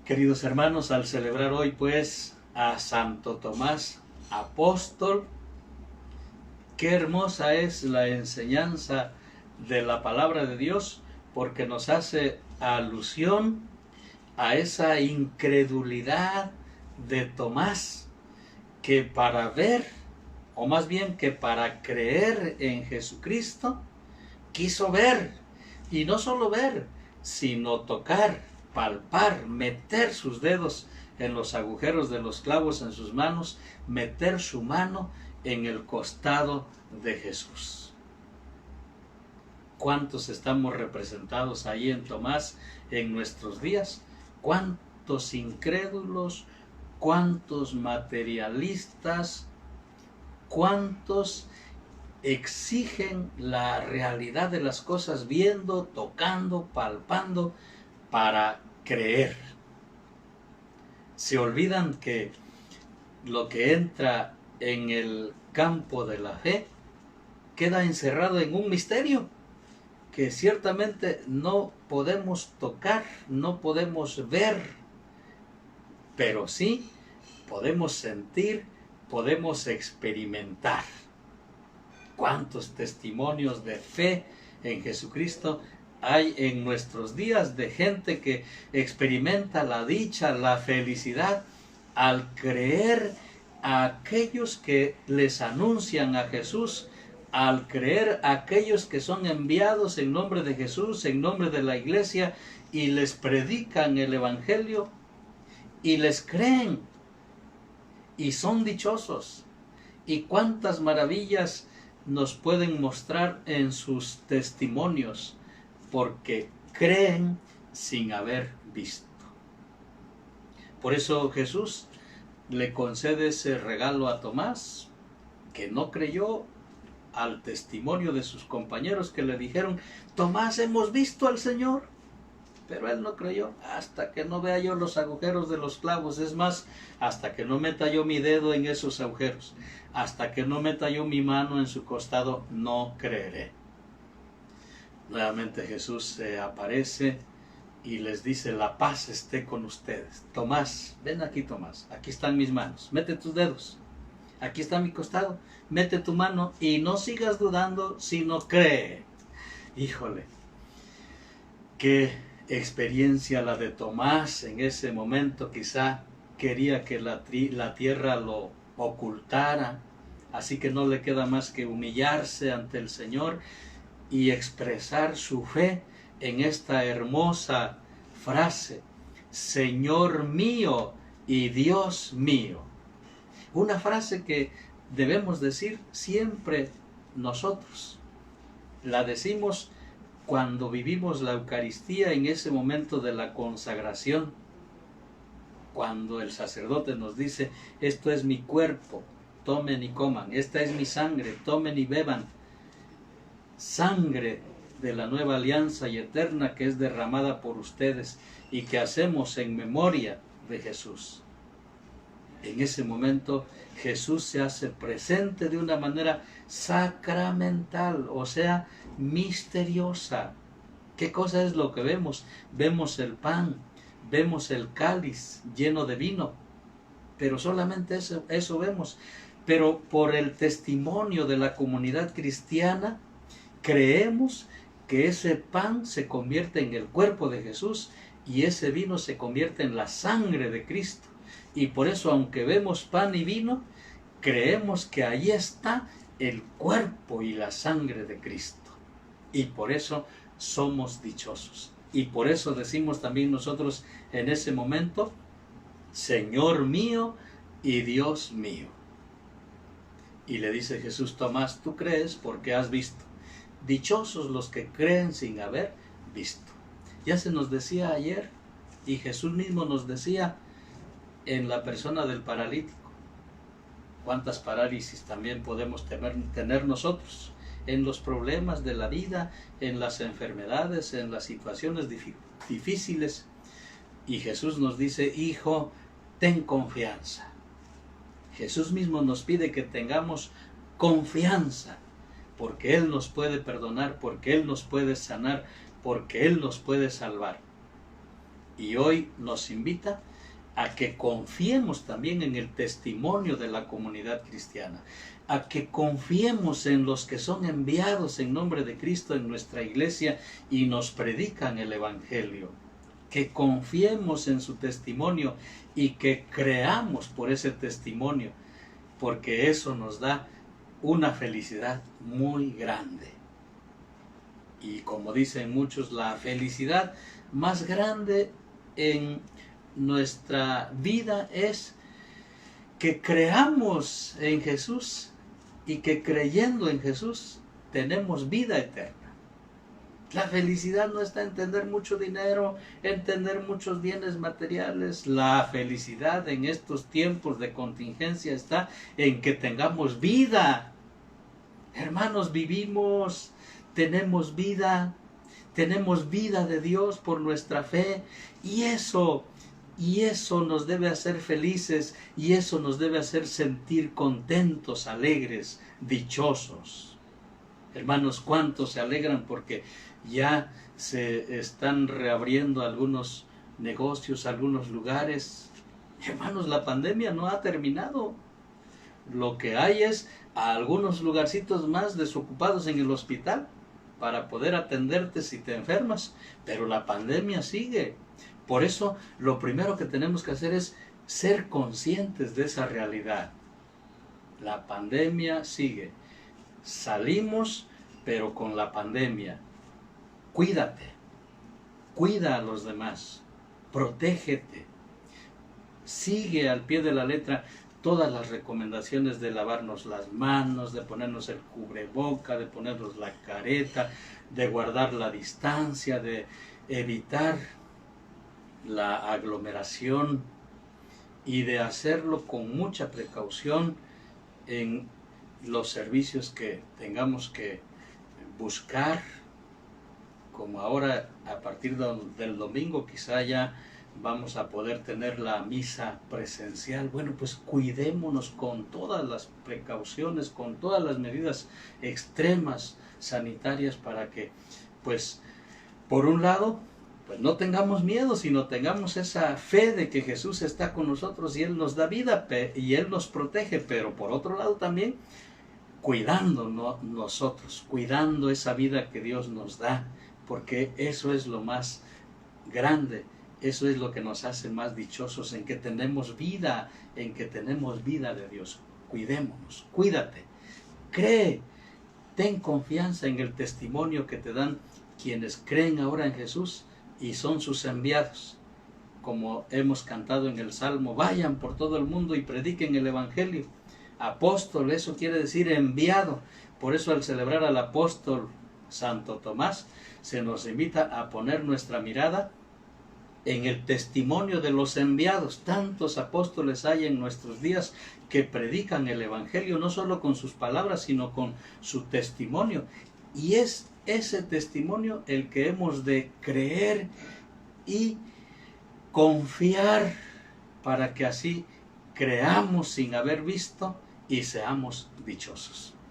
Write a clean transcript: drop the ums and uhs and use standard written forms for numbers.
Queridos hermanos, al celebrar hoy pues a Santo Tomás Apóstol, qué hermosa es la enseñanza de la palabra de Dios, porque nos hace alusión a esa incredulidad de Tomás, que para ver, o más bien que para creer en Jesucristo, quiso ver, y no solo ver, sino tocar, palpar, meter sus dedos en los agujeros de los clavos en sus manos, meter su mano en el costado de Jesús. ¿Cuántos estamos representados ahí en Tomás en nuestros días? ¿Cuántos incrédulos? ¿Cuántos materialistas? ¿Cuántos exigen la realidad de las cosas viendo, tocando, palpando para creer? Se olvidan que lo que entra en el campo de la fe queda encerrado en un misterio que ciertamente no podemos tocar, no podemos ver, pero sí podemos sentir, podemos experimentar. ¿Cuántos testimonios de fe en Jesucristo hay en nuestros días de gente que experimenta la dicha, la felicidad al creer a aquellos que les anuncian a Jesús, al creer a aquellos que son enviados en nombre de Jesús, en nombre de la iglesia, y les predican el evangelio y les creen y son dichosos? Y cuántas maravillas nos pueden mostrar en sus testimonios, porque creen sin haber visto. Por eso Jesús le concede ese regalo a Tomás, que no creyó al testimonio de sus compañeros que le dijeron: Tomás, hemos visto al Señor. Pero él no creyó hasta que no vea yo los agujeros de los clavos. Es más, hasta que no meta yo mi dedo en esos agujeros, hasta que no meta yo mi mano en su costado, no creeré. Nuevamente Jesús se aparece y les dice: la paz esté con ustedes. Tomás, ven aquí, Tomás, aquí están mis manos, mete tus dedos, aquí está mi costado, mete tu mano y no sigas dudando, sino cree. Híjole, qué experiencia la de Tomás en ese momento. Quizá quería que la tierra lo ocultara, así que no le queda más que humillarse ante el Señor y expresar su fe en esta hermosa frase: Señor mío y Dios mío. Una frase que debemos decir siempre nosotros. La decimos cuando vivimos la Eucaristía, en ese momento de la consagración, cuando el sacerdote nos dice: esto es mi cuerpo, tomen y coman; esta es mi sangre, tomen y beban. Sangre de la nueva alianza y eterna, que es derramada por ustedes y que hacemos en memoria de Jesús. En ese momento Jesús se hace presente de una manera sacramental, o sea, misteriosa. ¿Qué cosa es lo que vemos? Vemos el pan, vemos el cáliz lleno de vino, pero solamente eso vemos. Pero por el testimonio de la comunidad cristiana, creemos que ese pan se convierte en el cuerpo de Jesús y ese vino se convierte en la sangre de Cristo. Y por eso, aunque vemos pan y vino, creemos que ahí está el cuerpo y la sangre de Cristo. Y por eso somos dichosos. Y por eso decimos también nosotros en ese momento: Señor mío y Dios mío. Y le dice Jesús: Tomás, tú crees porque has visto. Dichosos los que creen sin haber visto. Ya se nos decía ayer, y Jesús mismo nos decía en la persona del paralítico. ¿Cuántas parálisis también podemos tener nosotros en los problemas de la vida, en las enfermedades, en las situaciones difíciles? Y Jesús nos dice: hijo, ten confianza. Jesús mismo nos pide que tengamos confianza, porque Él nos puede perdonar, porque Él nos puede sanar, porque Él nos puede salvar. Y hoy nos invita a que confiemos también en el testimonio de la comunidad cristiana, a que confiemos en los que son enviados en nombre de Cristo en nuestra iglesia y nos predican el Evangelio, que confiemos en su testimonio y que creamos por ese testimonio, porque eso nos da una felicidad muy grande. Y como dicen muchos, la felicidad más grande en nuestra vida es que creamos en Jesús y que creyendo en Jesús tenemos vida eterna. La felicidad no está en tener mucho dinero, en tener muchos bienes materiales. La felicidad en estos tiempos de contingencia está en que tengamos vida. Hermanos, vivimos, tenemos vida de Dios por nuestra fe, y eso nos debe hacer felices, y eso nos debe hacer sentir contentos, alegres, dichosos. Hermanos, ¿cuántos se alegran porque ya se están reabriendo algunos negocios, algunos lugares? Hermanos, la pandemia no ha terminado. Lo que hay es algunos lugarcitos más desocupados en el hospital para poder atenderte si te enfermas, pero la pandemia sigue. Por eso lo primero que tenemos que hacer es ser conscientes de esa realidad. La pandemia sigue. Salimos, pero con la pandemia. Cuídate, cuida a los demás, protégete, sigue al pie de la letra todas las recomendaciones de lavarnos las manos, de ponernos el cubreboca, de ponernos la careta, de guardar la distancia, de evitar la aglomeración y de hacerlo con mucha precaución en los servicios que tengamos que buscar, como ahora a partir del domingo quizá ya vamos a poder tener la misa presencial. Bueno, pues cuidémonos con todas las precauciones, con todas las medidas extremas sanitarias para que, pues, por un lado, pues no tengamos miedo, sino tengamos esa fe de que Jesús está con nosotros y Él nos da vida y Él nos protege, pero por otro lado también cuidándonos nosotros, cuidando esa vida que Dios nos da, porque eso es lo más grande, eso es lo que nos hace más dichosos, en que tenemos vida, en que tenemos vida de Dios. Cuidémonos, cuídate, cree, ten confianza en el testimonio que te dan quienes creen ahora en Jesús y son sus enviados. Como hemos cantado en el Salmo, vayan por todo el mundo y prediquen el Evangelio. Apóstol, eso quiere decir enviado. Por eso al celebrar al apóstol Santo Tomás, se nos invita a poner nuestra mirada en el testimonio de los enviados. Tantos apóstoles hay en nuestros días que predican el Evangelio, no solo con sus palabras, sino con su testimonio. Y es ese testimonio el que hemos de creer y confiar para que así creamos sin haber visto y seamos dichosos.